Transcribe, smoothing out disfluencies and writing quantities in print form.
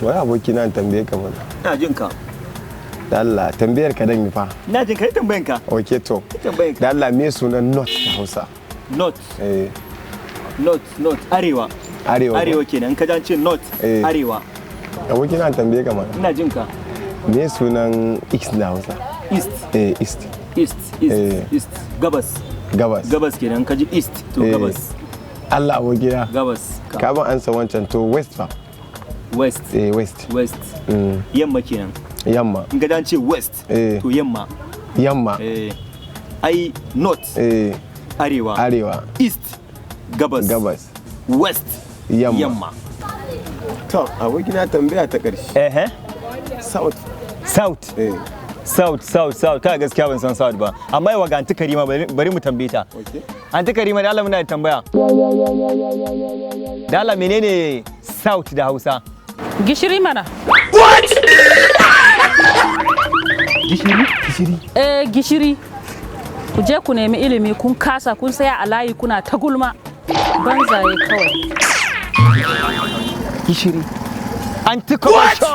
wai aboki na tambaye ka mana. Ina jin ka. Da Allah tambayar ka dan yi fa. Ina jin kai tambayan ka. Okay to. Tambayan ka. Da Allah me sunan not da Hausa? Not. Not arewa. Arewa kenan ka jan ce not arewa. Aboki na tambaye ka mana. Ina jin ka. Me sunan east da Hausa? East. East. Gabas kenan ka ji east to gabas. Allah aboki na. Gabas. Ka ban ansa wancan to west fa. West. West. Yamma kenan. Yamma. In ka ce west to yamma. Yamma. Ai north. Arewa. East. Gabas. West. Yamma. To aboki na tambaya ta ƙarshe. South kai gaskiya ban san South ba amma yawa ga anti Karima bari mu tambaye ta. Anti Karima da Allah muna da tambaya. Da Allah menene South da Hausa? Gishiri mana. What? Gishiri? Gishiri. Ku je ku nemi ilimi kun kasa kun saya a layi kuna ta gulma. Banzaye kawai. Gishiri. Anti-corruption!